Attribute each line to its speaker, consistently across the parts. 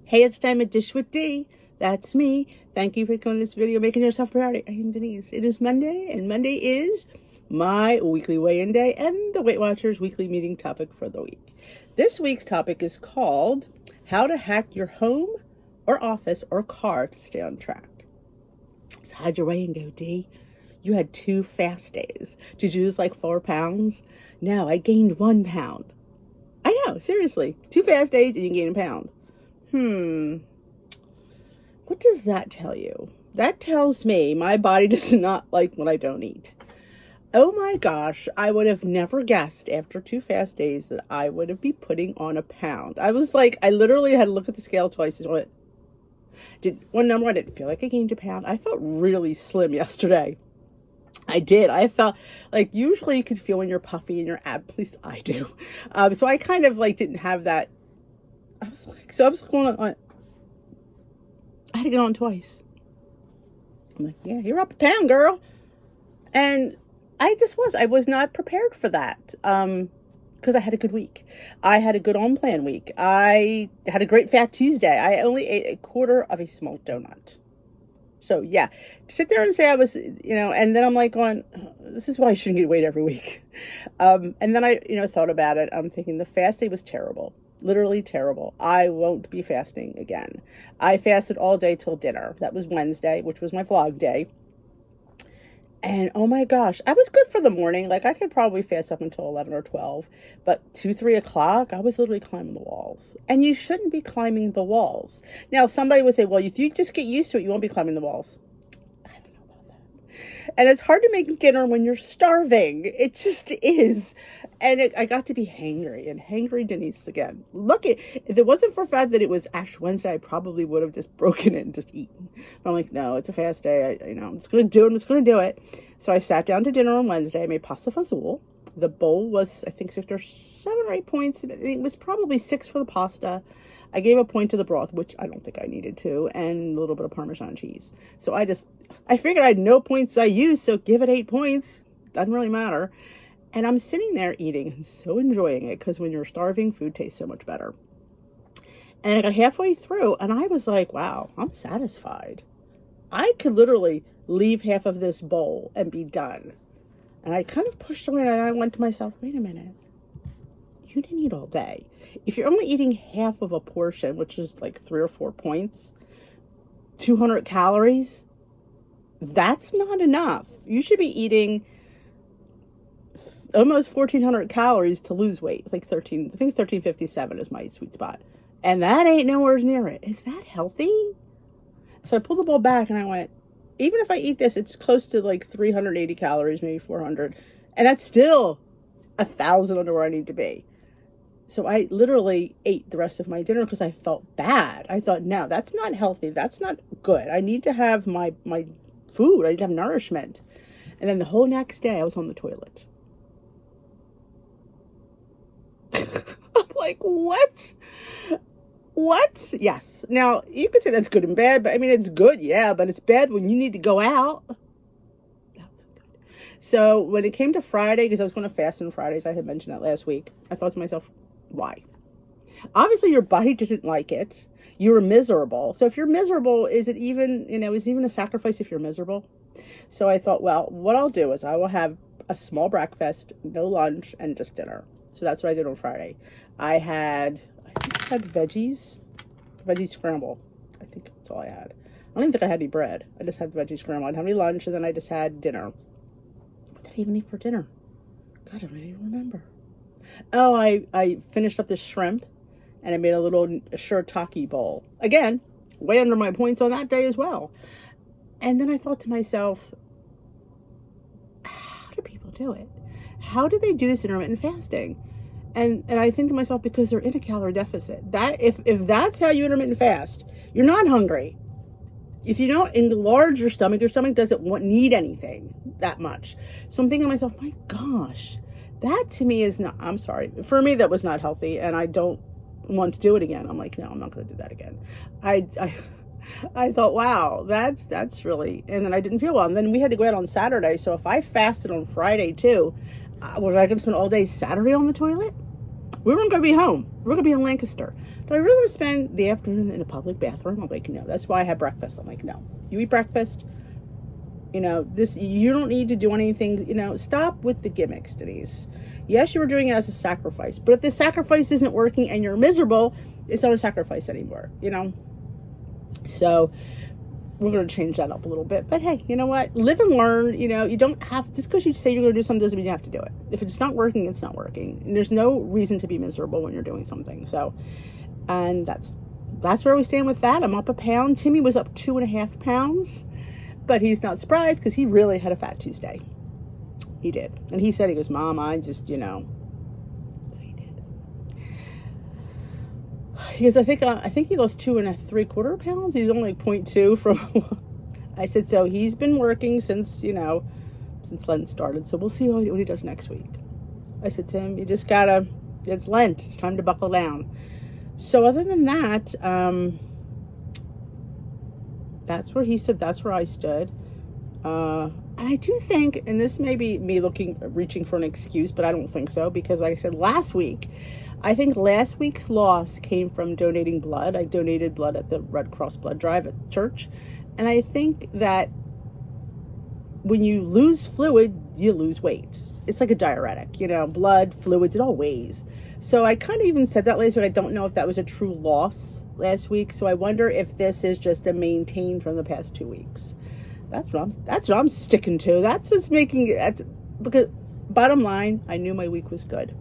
Speaker 1: Hey, it's time to dish with D. That's me. Thank you for coming to this video, making yourself a priority. I am Denise. It is Monday, and Monday is my weekly weigh-in day and the Weight Watchers Weekly Meeting Topic for the week. This week's topic is called How to Hack Your Home or Office or Car to Stay on Track. So how'd your weigh-in go, D? You had 2 fast days. Did you lose like 4 pounds? No, I gained 1 pound. I know, seriously. 2 fast days and you gain a pound. What does that tell you? That tells me my body does not like when I don't eat. Oh my gosh, I would have never guessed after 2 fast days that I would have been putting on a pound. I was like, I literally had to look at the scale twice and went, I didn't feel like I gained a pound. I felt really slim yesterday. I did. I felt like usually you could feel when you're puffy in your abs. At least I do. So I kind of like didn't have that. I was going on. I had to get on twice. I'm like, yeah, you're up a pound, girl. And I was not prepared for that. Because I had a good week. I had a good on-plan week. I had a great Fat Tuesday. I only ate 1/4 of a small donut. So yeah, to sit there and say I was, and then I'm like going, this is why I shouldn't get weight every week. And then I, thought about it. I'm thinking the fast day was terrible. Literally terrible. I won't be fasting again. I fasted all day till dinner. That was Wednesday, which was my vlog day. And oh my gosh, I was good for the morning. Like I could probably fast up until 11 or 12, but 2, 3 o'clock, I was literally climbing the walls. And you shouldn't be climbing the walls. Now, somebody would say, well, if you just get used to it, you won't be climbing the walls. I don't know about that. And it's hard to make dinner when you're starving. It just is. And I got to be hangry Denise again. Look, if it wasn't for the fact that it was Ash Wednesday, I probably would have just broken it and just eaten. But I'm like, no, it's a fast day. I'm just going to do it. I'm just going to do it. So I sat down to dinner on Wednesday. I made pasta fazool. The bowl was, I think, 6 or 7 or 8 points. It was probably 6 for the pasta. I gave a point to the broth, which I don't think I needed to, and a little bit of Parmesan cheese. So I figured I had no points I used, so give it 8 points. Doesn't really matter. And I'm sitting there eating and so enjoying it because when you're starving, food tastes so much better. And I got halfway through and I was like, wow, I'm satisfied. I could literally leave half of this bowl and be done. And I kind of pushed away and I went to myself, wait a minute. You didn't eat all day. If you're only eating half of a portion, which is like 3 or 4 points, 200 calories, that's not enough. You should be eating almost 1,400 calories to lose weight. Like 1357 is my sweet spot. And that ain't nowhere near it. Is that healthy? So I pulled the bowl back and I went, even if I eat this, it's close to like 380 calories, maybe 400. And that's still 1,000 under where I need to be. So I literally ate the rest of my dinner because I felt bad. I thought, no, that's not healthy. That's not good. I need to have my food. I need to have nourishment. And then the whole next day I was on the toilet. I'm like, what? Yes. Now, you could say that's good and bad, but I mean, it's good, yeah, but it's bad when you need to go out. That was good. So when it came to Friday, because I was going to fast on Fridays, I had mentioned that last week, I thought to myself, why? Obviously, your body didn't like it. You were miserable. So if you're miserable, is it even a sacrifice if you're miserable? So I thought, well, what I'll do is I will have a small breakfast, no lunch, and just dinner. So that's what I did on Friday. I had veggie scramble. I think that's all I had. I don't even think I had any bread. I just had the veggie scramble. I didn't have any lunch, and then I just had dinner. What did I even eat for dinner? God, I don't even remember. Oh, I finished up the shrimp, and I made a little shirataki bowl. Again, way under my points on that day as well. And then I thought to myself, how do people do it? How do they do this intermittent fasting? And I think to myself, because they're in a calorie deficit. That if that's how you intermittent fast, you're not hungry. If you don't enlarge your stomach doesn't need anything that much. So I'm thinking to myself, my gosh, that to me is not, I'm sorry. For me, that was not healthy, and I don't want to do it again. I'm like, no, I'm not going to do that again. I thought, wow, that's really, and then I didn't feel well. And then we had to go out on Saturday. So if I fasted on Friday too, was I going to spend all day Saturday on the toilet? We weren't going to be home. We were going to be in Lancaster. Do I really want to spend the afternoon in a public bathroom? I'm like, no. That's why I had breakfast. I'm like, no. You eat breakfast. You don't need to do anything. Stop with the gimmicks, Denise. Yes, you were doing it as a sacrifice. But if the sacrifice isn't working and you're miserable, it's not a sacrifice anymore, So we're going to change that up a little bit. But hey, you know what? Live and learn. You don't have, just because you say you're going to do something doesn't mean you have to do it. If it's not working, it's not working. And there's no reason to be miserable when you're doing something. So, and that's where we stand with that. I'm up a pound. Timmy was up 2.5 pounds, but he's not surprised because he really had a Fat Tuesday. He did. And he said, he goes, Mom, I just, So he did. He goes, I think he lost 2.75 pounds. He's only 0.2 from, I said, so he's been working since Lent started. So we'll see what he does next week. I said to him, you just it's Lent. It's time to buckle down. So other than that, that's where he stood. That's where I stood. And I do think, and this may be me reaching for an excuse, but I don't think so, because like I said I think last week's loss came from donating blood. I donated blood at the Red Cross blood drive at church. And I think that when you lose fluid, you lose weight. It's like a diuretic, blood, fluids, it all weighs. So I kind of even said that last week. I don't know if that was a true loss last week. So I wonder if this is just a maintain from the past 2 weeks. That's what I'm sticking to. That's what's making it, because bottom line, I knew my week was good.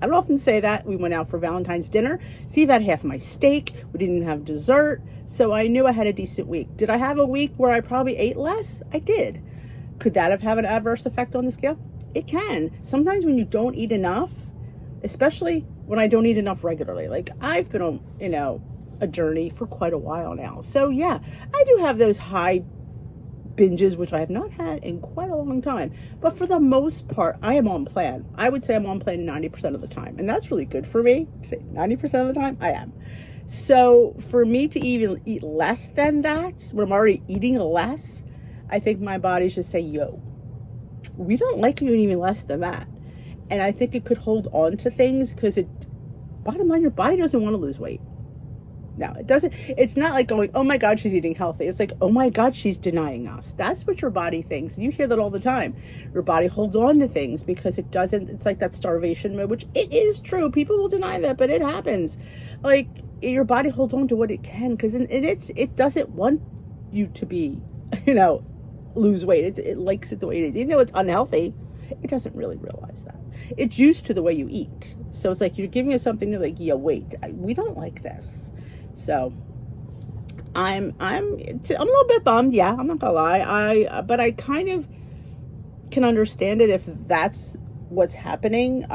Speaker 1: I don't often say that. We went out for Valentine's dinner. Steve had half my steak. We didn't have dessert. So I knew I had a decent week. Did I have a week where I probably ate less? I did. Could that have had an adverse effect on the scale? It can. Sometimes when you don't eat enough, especially when I don't eat enough regularly, like I've been on, a journey for quite a while now. So yeah, I do have those high binges, which I have not had in quite a long time. But for the most part, I am on plan. I would say I'm on plan 90% of the time. And that's really good for me. Say 90% of the time, I am. So for me to even eat less than that, when I'm already eating less, I think my body's just saying, yo, we don't like you eating less than that. And I think it could hold on to things because bottom line, your body doesn't want to lose weight. No, it doesn't. It's not like going, oh my God, she's eating healthy. It's like, oh my God, she's denying us. That's what your body thinks. You hear that all the time. Your body holds on to things because it's like that starvation mode, which it is true. People will deny that, but it happens. Like your body holds on to what it can because it doesn't want you to be, lose weight. It likes it the way it is. It's unhealthy. It doesn't really realize that. It's used to the way you eat. So it's like you're giving it something to like, yeah, wait, we don't like this. So I'm a little bit bummed. Yeah, I'm not gonna lie. But I kind of can understand it if that's what's happening.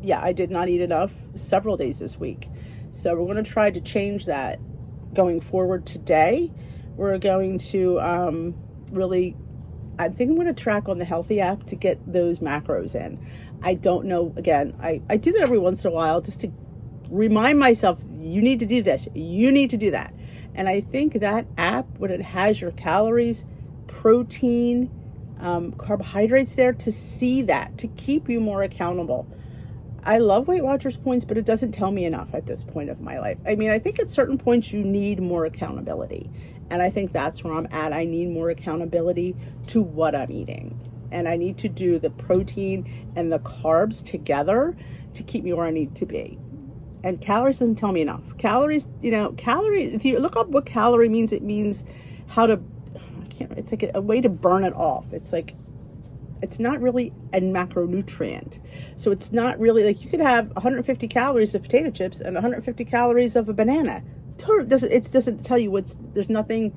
Speaker 1: Yeah, I did not eat enough several days this week. So we're going to try to change that going forward today. We're going to really, I think I'm going to track on the Healthy app to get those macros in. I don't know, again, I do that every once in a while just to remind myself, you need to do this, you need to do that. And I think that app, when it has your calories, protein, carbohydrates there, to see that, to keep you more accountable. I love Weight Watchers points, but it doesn't tell me enough at this point of my life. I mean, I think at certain points you need more accountability. And I think that's where I'm at. I need more accountability to what I'm eating. And I need to do the protein and the carbs together to keep me where I need to be. And calories doesn't tell me enough. Calories, if you look up what calorie means, it means how to, it's like a way to burn it off. It's like, it's not really a macronutrient. So it's not really like you could have 150 calories of potato chips and 150 calories of a banana. It doesn't tell you there's nothing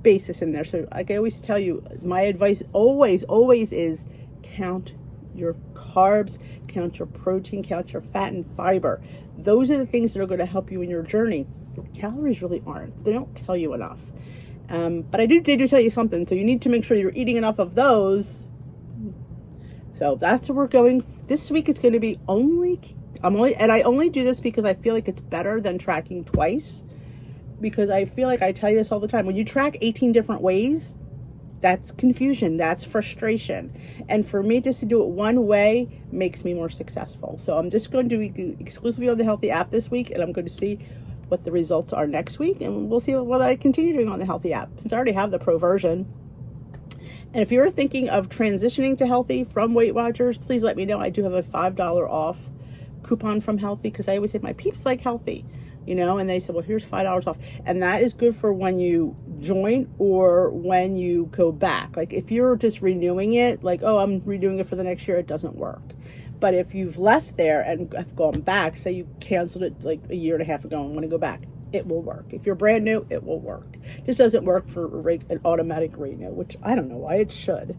Speaker 1: basis in there. So like I always tell you, my advice always is count your carbs, count your protein, count your fat and fiber. Those are the things that are going to help you in your journey. Calories really aren't. They don't tell you enough. But they do tell you something. So you need to make sure you're eating enough of those. So that's where we're going. This week it's going to be I only do this because I feel like it's better than tracking twice. Because I feel like I tell you this all the time. When you track 18 different ways, That's confusion. That's frustration. And for me, just to do it one way makes me more successful. So I'm just going to do exclusively on the Healthy app this week, and I'm going to see what the results are next week, and we'll see whether I continue doing on the Healthy app, since I already have the Pro version. And if you're thinking of transitioning to Healthy from Weight Watchers, please let me know. I do have a $5 off coupon from Healthy, because I always say my peeps like Healthy, and they said, well, here's $5 off. And that is good for when you join or when you go back. Like if you're just renewing it, like, oh, I'm renewing it for the next year, it doesn't work. But if you've left there and have gone back, say you canceled it like a year and a half ago and want to go back, it will work. If you're brand new, it will work. This doesn't work for an automatic renew, which I don't know why it should.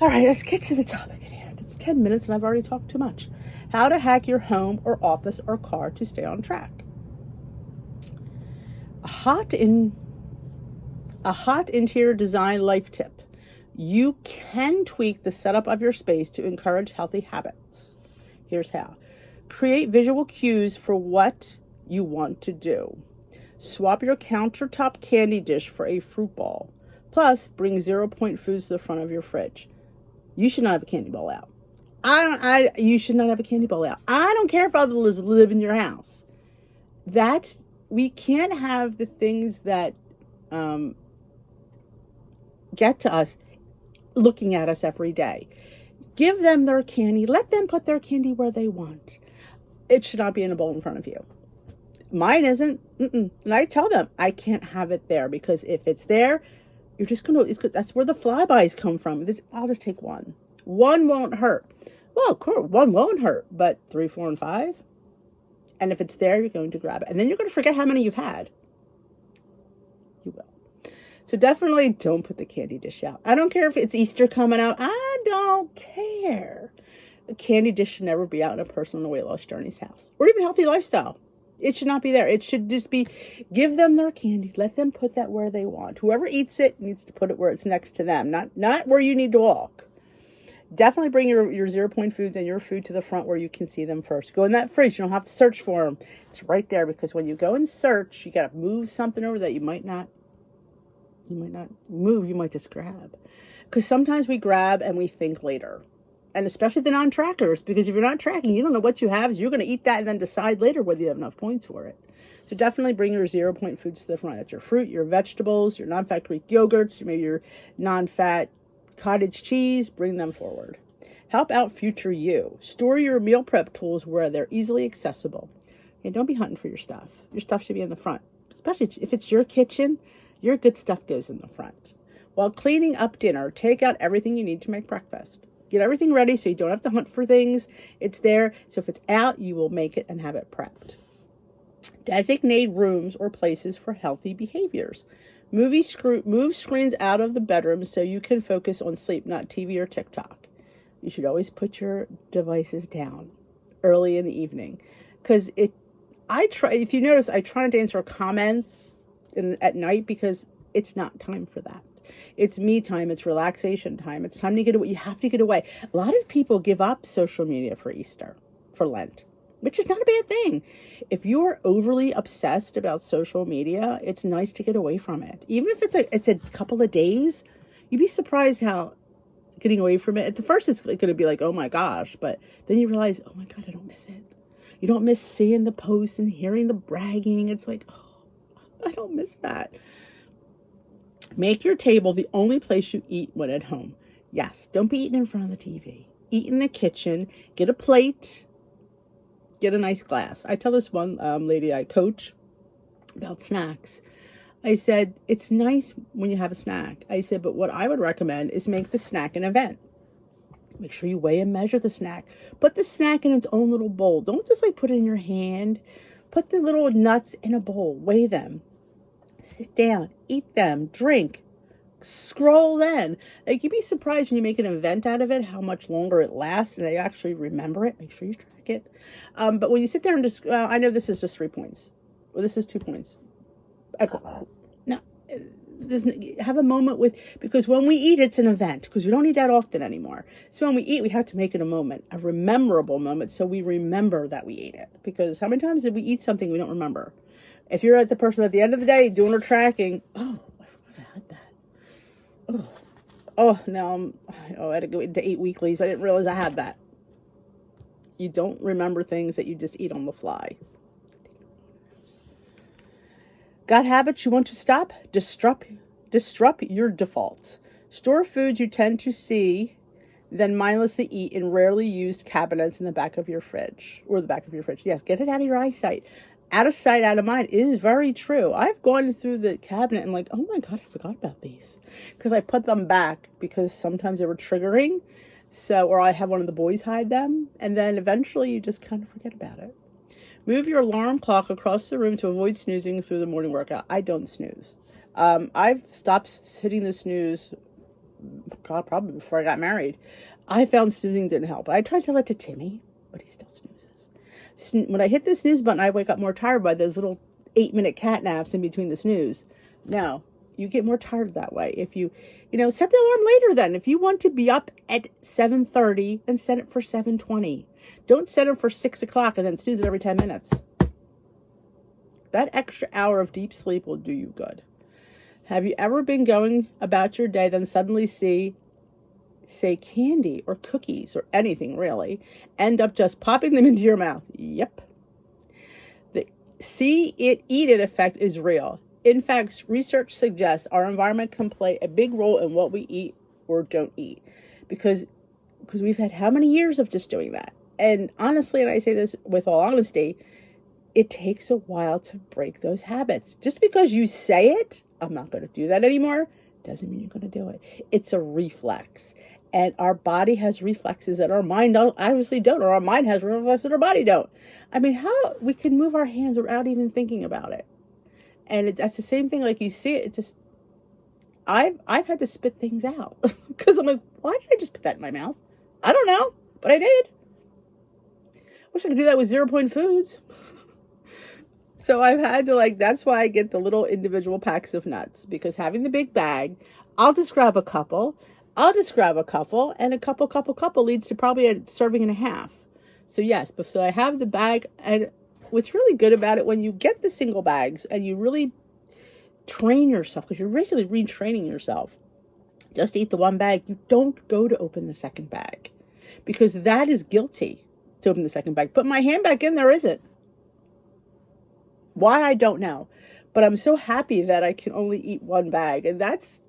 Speaker 1: All right, let's get to the topic at hand. It's 10 minutes and I've already talked too much. How to hack your home or office or car to stay on track. A hot interior design life tip. You can tweak the setup of your space to encourage healthy habits. Here's how. Create visual cues for what you want to do. Swap your countertop candy dish for a fruit ball. Plus, bring 0-point foods to the front of your fridge. You should not have a candy bowl out. You should not have a candy bowl out. I don't care if others live in your house. We can't have the things that get to us looking at us every day. Give them their candy. Let them put their candy where they want. It should not be in a bowl in front of you. Mine isn't. And I tell them I can't have it there, because if it's there, you're just that's where the flybys come from. I'll just take one. One won't hurt. Well, of course, one won't hurt, but 3, 4, and 5. And if it's there, you're going to grab it. And then you're going to forget how many you've had. You will. So definitely don't put the candy dish out. I don't care if it's Easter coming out. I don't care. A candy dish should never be out in a person on a weight loss journey's house. Or even healthy lifestyle. It should not be there. It should just be, give them their candy. Let them put that where they want. Whoever eats it needs to put it where it's next to them. Not where you need to walk. Definitely bring your 0-point foods and your food to the front where you can see them first. Go in that fridge. You don't have to search for them. It's right there, because when you go and search, you got to move something over that you might not move. You might just grab. Because sometimes we grab and we think later. And especially the non-trackers, because if you're not tracking, you don't know what you have. So you're going to eat that and then decide later whether you have enough points for it. So definitely bring your 0-point foods to the front. That's your fruit, your vegetables, your non-fat Greek yogurts, maybe your non-fat cottage cheese. Bring them forward. Help out future you. Store your meal prep tools where they're easily accessible. And don't be hunting for your stuff. Your stuff should be in the front. Especially if it's your kitchen, your good stuff goes in the front. While cleaning up dinner, take out everything you need to make breakfast. Get everything ready so you don't have to hunt for things. It's there. So if it's out, you will make it and have it prepped. Designate rooms or places for healthy behaviors. Move screens out of the bedroom so you can focus on sleep, not TV or TikTok. You should always put your devices down early in the evening. Because if you notice, I try not to answer comments at night, because it's not time for that. It's me time. It's relaxation time. It's time to get away. You have to get away. A lot of people give up social media for Easter, for Lent, which is not a bad thing. If you're overly obsessed about social media, it's nice to get away from it. Even if it's a couple of days, you'd be surprised how getting away from it. At the first, it's going to be like, oh my gosh. But then you realize, oh my God, I don't miss it. You don't miss seeing the posts and hearing the bragging. It's like, oh, I don't miss that. Make your table the only place you eat when at home. Yes, don't be eating in front of the TV. Eat in the kitchen. Get a plate. Get a nice glass. I tell this one lady I coach about snacks. I said, it's nice when you have a snack. I said, but what I would recommend is make the snack an event. Make sure you weigh and measure the snack. Put the snack in its own little bowl. Don't just put it in your hand. Put the little nuts in a bowl. Weigh them. Sit down, eat them, drink, scroll then. You'd be surprised when you make an event out of it, how much longer it lasts, and they actually remember it. Make sure you track it. But when you sit there and just, I know this is just 3 points. Well, this is 2 points. Now, have a moment because when we eat, it's an event, because we don't eat that often anymore. So when we eat, we have to make it a moment, a memorable moment, so we remember that we ate it. Because how many times did we eat something we don't remember? If you're the person at the end of the day doing her tracking, oh, I forgot I had that. Oh, now I had to go into 8 weeklies. I didn't realize I had that. You don't remember things that you just eat on the fly. Got habits you want to stop? Disrupt your default. Store foods you tend to see, then mindlessly eat in rarely used cabinets in the back of your fridge. Or the back of your fridge. Yes, get it out of your eyesight. Out of sight, out of mind is very true. I've gone through the cabinet and like, oh my God, I forgot about these. Because I put them back because sometimes they were triggering. So, or I have one of the boys hide them. And then eventually you just kind of forget about it. Move your alarm clock across the room to avoid snoozing through the morning workout. I don't snooze. I've stopped hitting the snooze, God, probably before I got married. I found snoozing didn't help. I tried to tell it to Timmy, but he still snoozes. When I hit the snooze button, I wake up more tired by those little 8-minute cat naps in between the snooze. No, you get more tired that way. If you set the alarm later then. If you want to be up at 7:30, then set it for 7:20. Don't set it for 6 o'clock and then snooze it every 10 minutes. That extra hour of deep sleep will do you good. Have you ever been going about your day, then suddenly say candy or cookies or anything really, end up just popping them into your mouth? Yep. The see it, eat it effect is real. In fact, research suggests our environment can play a big role in what we eat or don't eat. Because we've had how many years of just doing that? And honestly, and I say this with all honesty, it takes a while to break those habits. Just because you say it, I'm not going to do that anymore, doesn't mean you're going to do it. It's a reflex. And our body has reflexes that our mind obviously don't, or our mind has reflexes that our body don't. I mean, how we can move our hands without even thinking about it. And that's the same thing, like you see it, I've had to spit things out. Because I'm like, why did I just put that in my mouth? I don't know, but I did. Wish I could do that with 0 Point Foods. So I've had to that's why I get the little individual packs of nuts, because having the big bag, I'll just grab a couple, and a couple leads to probably a serving and a half. So yes, but so I have the bag, and what's really good about it, when you get the single bags and you really train yourself, because you're basically retraining yourself, just eat the one bag. You don't go to open the second bag, because that is guilty to open the second bag. Put my hand back in, there isn't. Why, I don't know. But I'm so happy that I can only eat one bag. And that's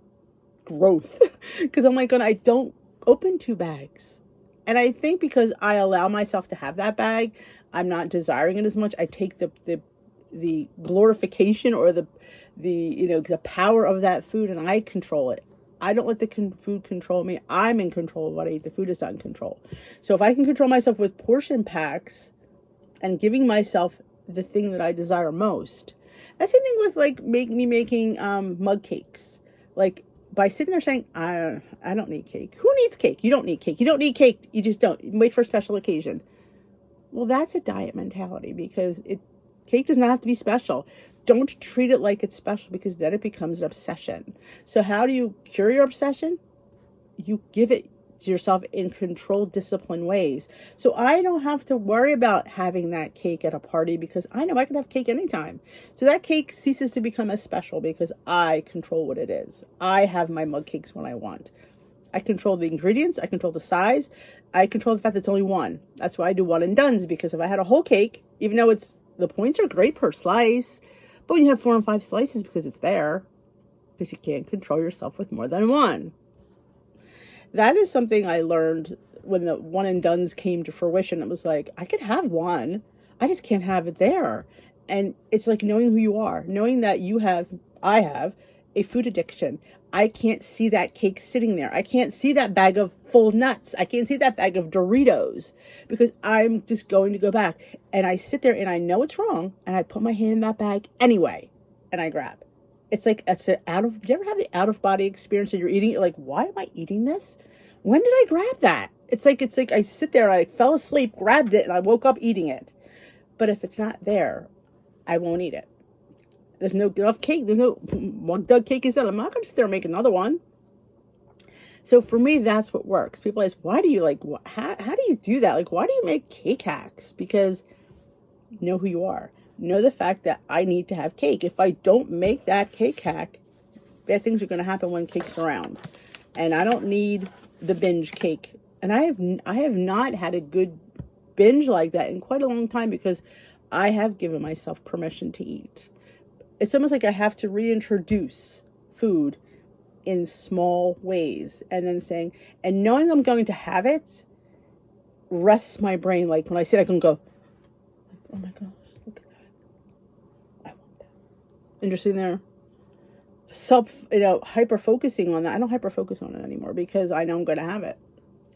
Speaker 1: growth. Because I'm like, I don't open 2 bags. And I think because I allow myself to have that bag, I'm not desiring it as much. I take the glorification or the power of that food, and I control it. I don't let the food control me. I'm in control of what I eat. The food is not in control. So if I can control myself with portion packs and giving myself the thing that I desire most, that's the thing with making mug cakes. Like, by sitting there saying, I don't need cake. Who needs cake? You don't need cake. You don't need cake. You just don't. Wait for a special occasion. Well, that's a diet mentality, because cake does not have to be special. Don't treat it like it's special, because then it becomes an obsession. So how do you cure your obsession? You give it to yourself in controlled, disciplined ways. So I don't have to worry about having that cake at a party, because I know I can have cake anytime. So that cake ceases to become as special, because I control what it is. I have my mug cakes when I want. I control the ingredients. I control the size. I control the fact that it's only one. That's why I do one and dones, because if I had a whole cake, even though the points are great per slice, but when you have 4 and 5 slices, because it's there, because you can't control yourself with more than one. That is something I learned when the one and dones came to fruition. It was like, I could have one, I just can't have it there. And it's like knowing who you are, knowing that I have a food addiction. I can't see that cake sitting there. I can't see that bag of full nuts. I can't see that bag of Doritos, because I'm just going to go back. And I sit there and I know it's wrong, and I put my hand in that bag anyway, and I grab. It's like, do you ever have the out of body experience that you're eating? You're like, why am I eating this? When did I grab that? It's like I sit there, I fell asleep, grabbed it, and I woke up eating it. But if it's not there, I won't eat it. There's no enough cake. There's no one dug cake is done. I'm not going to sit there and make another one. So for me, that's what works. People ask, why do you how do you do that? Like, why do you make cake hacks? Because know who you are. Know the fact that I need to have cake. If I don't make that cake hack, Bad things are going to happen when cake's around. And I don't need the binge cake. And I have not had a good binge like that in quite a long time because I have given myself permission to eat. It's almost like I have to reintroduce food in small ways and then saying, and knowing I'm going to have it rests my brain. Like when I sit, I can go, oh my gosh, look at that. I want that. Interesting there. Hyper focusing on that. I don't hyper focus on it anymore because I know I'm going to have it.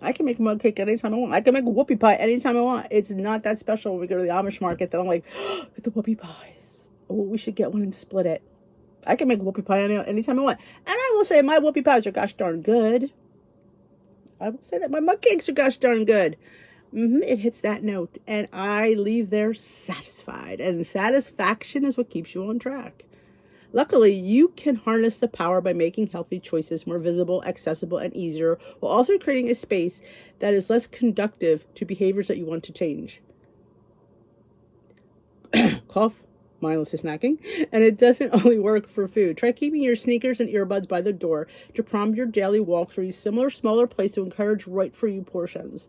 Speaker 1: I can make a mug cake anytime I want. I can make a whoopie pie anytime I want. It's not that special when we go to the Amish market that I'm like, oh, get the whoopie pies. Oh, we should get one and split it. I can make a whoopie pie anytime I want. And I will say my whoopie pies are gosh darn good. I will say that my mug cakes are gosh darn good. It hits that note. And I leave there satisfied. And satisfaction is what keeps you on track. Luckily, you can harness the power by making healthy choices more visible, accessible, and easier, while also creating a space that is less conducive to behaviors that you want to change. Cough, mindless snacking, and it doesn't only work for food. Try keeping your sneakers and earbuds by the door to prompt your daily walks or use similar smaller plates to encourage right for you portions.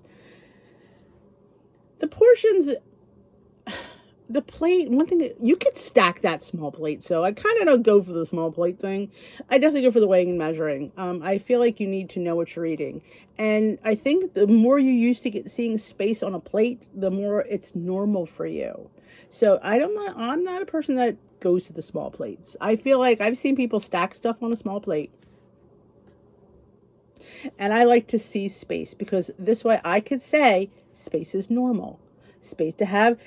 Speaker 1: The plate, one thing, you could stack that small plate. So I kind of don't go for the small plate thing. I definitely go for the weighing and measuring. I feel like you need to know what you're eating. And I think the more you used to seeing space on a plate, the more it's normal for you. So I'm not a person that goes to the small plates. I feel like I've seen people stack stuff on a small plate. And I like to see space because this way I could say space is normal. Space to have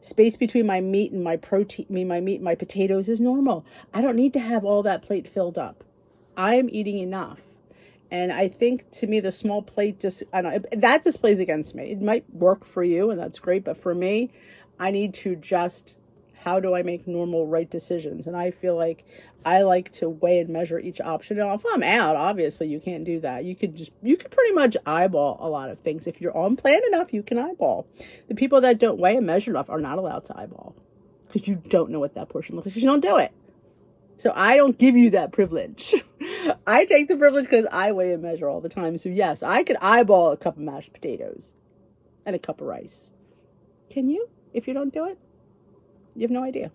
Speaker 1: space between my meat and my protein, my meat and my potatoes is normal. I don't need to have all that plate filled up. I am eating enough. And I think to me, the small plate that just plays against me. It might work for you and that's great. But for me, I need to how do I make normal right decisions? And I feel like I like to weigh and measure each option. Now, if I'm out, obviously you can't do that. You could pretty much eyeball a lot of things. If you're on plan enough, you can eyeball. The people that don't weigh and measure enough are not allowed to eyeball because you don't know what that portion looks like. You don't do it. So I don't give you that privilege. I take the privilege because I weigh and measure all the time. So yes, I could eyeball a cup of mashed potatoes and a cup of rice. Can you? If you don't do it, you have no idea.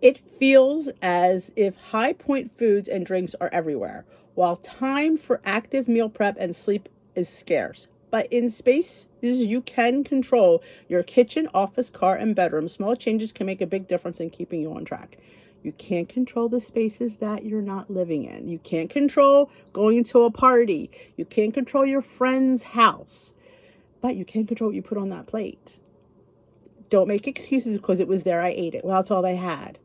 Speaker 1: It feels as if high point foods and drinks are everywhere, while time for active meal prep and sleep is scarce. But in spaces you can control your kitchen, office, car, and bedroom. Small changes can make a big difference in keeping you on track. You can't control the spaces that you're not living in. You can't control going to a party. You can't control your friend's house. But you can control what you put on that plate. Don't make excuses because it was there, I ate it. Well, that's all they had.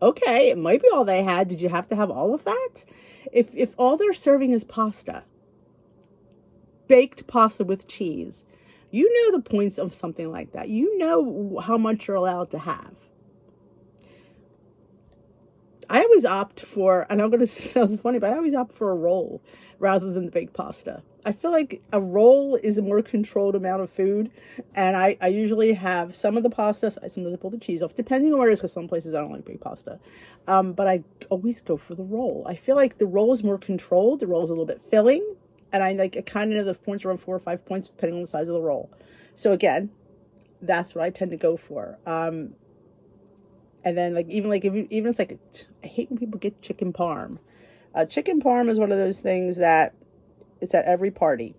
Speaker 1: Okay, it might be all they had. Did you have to have all of that? If all they're serving is pasta, baked pasta with cheese, you know the points of something like that. You know how much you're allowed to have. I always opt for, and I'm going to sound funny, but I always opt for a roll rather than the baked pasta. I feel like a roll is a more controlled amount of food, and I usually have some of the pasta. Sometimes I pull the cheese off, depending on where it is, because some places I don't like baked pasta. But I always go for the roll. I feel like the roll is more controlled. The roll is a little bit filling, and I kind of know the points around 4 or 5 points depending on the size of the roll. So again, that's what I tend to go for. And then even it's like I hate when people get chicken parm. Chicken parm is one of those things that it's at every party,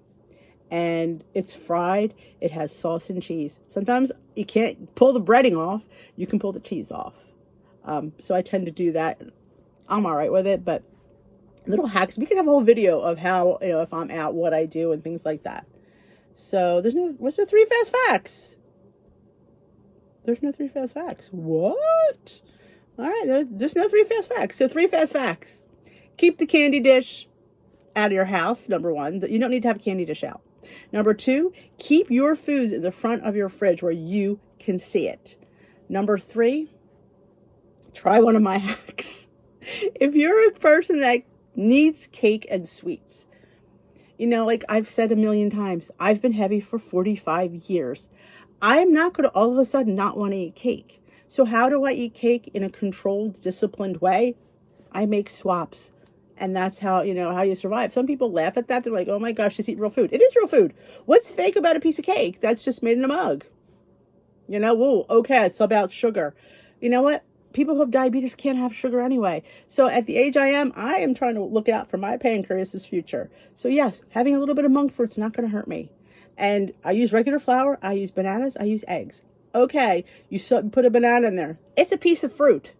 Speaker 1: and it's fried. It has sauce and cheese. Sometimes you can't pull the breading off. You can pull the cheese off. So I tend to do that. I'm all right with it, but little hacks. We can have a whole video of how, if I'm out, what I do and things like that. So what's the 3 fast facts? There's no 3 fast facts. What? All right, there's no 3 fast facts. So 3 fast facts. Keep the candy dish out of your house, number 1. You don't need to have a candy dish out. Number 2, keep your foods in the front of your fridge where you can see it. Number 3, try one of my hacks. If you're a person that needs cake and sweets, like I've said a million times, I've been heavy for 45 years. I'm not going to all of a sudden not want to eat cake. So how do I eat cake in a controlled, disciplined way? I make swaps. And that's how, how you survive. Some people laugh at that. They're like, oh my gosh, just eat real food. It is real food. What's fake about a piece of cake that's just made in a mug? Whoa, okay, it's about sugar. You know what? People who have diabetes can't have sugar anyway. So at the age I am trying to look out for my pancreas's future. So yes, having a little bit of monk fruit's not going to hurt me. And I use regular flour. I use bananas. I use eggs. Okay, you put a banana in there. It's a piece of fruit.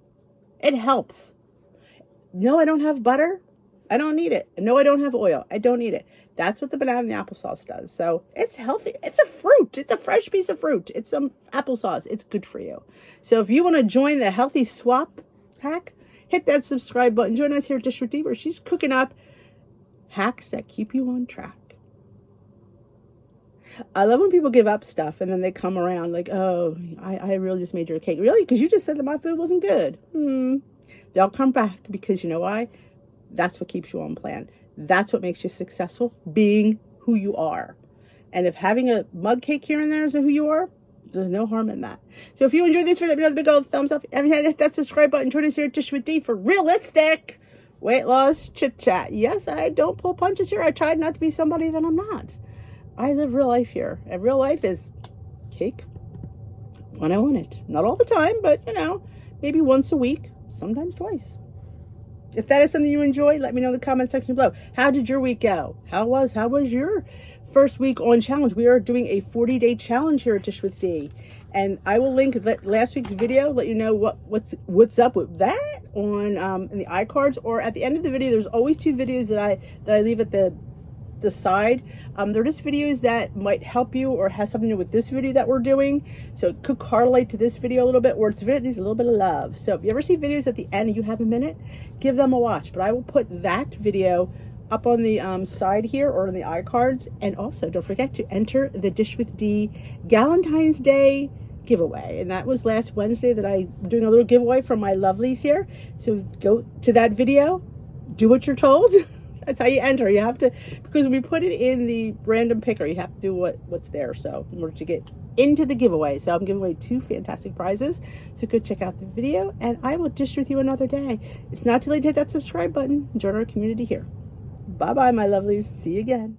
Speaker 1: It helps. No, I don't have butter. I don't need it. No, I don't have oil. I don't need it. That's what the banana and the applesauce does. So it's healthy. It's a fruit. It's a fresh piece of fruit. It's some applesauce. It's good for you. So if you want to join the healthy swap hack, hit that subscribe button. Join us here at Dish with Dee, where she's cooking up hacks that keep you on track. I love when people give up stuff and then they come around like, oh, I really just made your cake. Really? Because you just said that my food wasn't good. They'll come back because you know why? That's what keeps you on plan. That's what makes you successful, being who you are. And if having a mug cake here and there is who you are, there's no harm in that. So if you enjoyed this video, let me know the big old thumbs up. And hit that subscribe button. Join us here at Dish with Dee for realistic weight loss chit chat. Yes, I don't pull punches here. I tried not to be somebody that I'm not. I live real life here. And real life is cake when I want it. Not all the time, but maybe once a week, sometimes twice. If that is something you enjoy, let me know in the comment section below. How did your week go? How was your first week on challenge? We are doing a 40-day challenge here at Dish with Dee. And I will link last week's video, let you know what's up with that on in the iCards, or at the end of the video. There's always two videos that I leave at the side. They're just videos that might help you or has something to do with this video that we're doing. So it could correlate to this video a little bit, or it needs a little bit of love. So if you ever see videos at the end and you have a minute, give them a watch. But I will put that video up on the side here or in the iCards. And also don't forget to enter the Dish with Dee Galentine's Day giveaway. And that was last Wednesday that I'm doing a little giveaway from my lovelies here. So go to that video, do what you're told. That's how you enter. You have to, because when we put it in the random picker, you have to do what's there. So in order to get into the giveaway. So I'm giving away 2 fantastic prizes. So go check out the video and I will dish with you another day. It's not too late to hit that subscribe button. Join our community here. Bye-bye, my lovelies. See you again.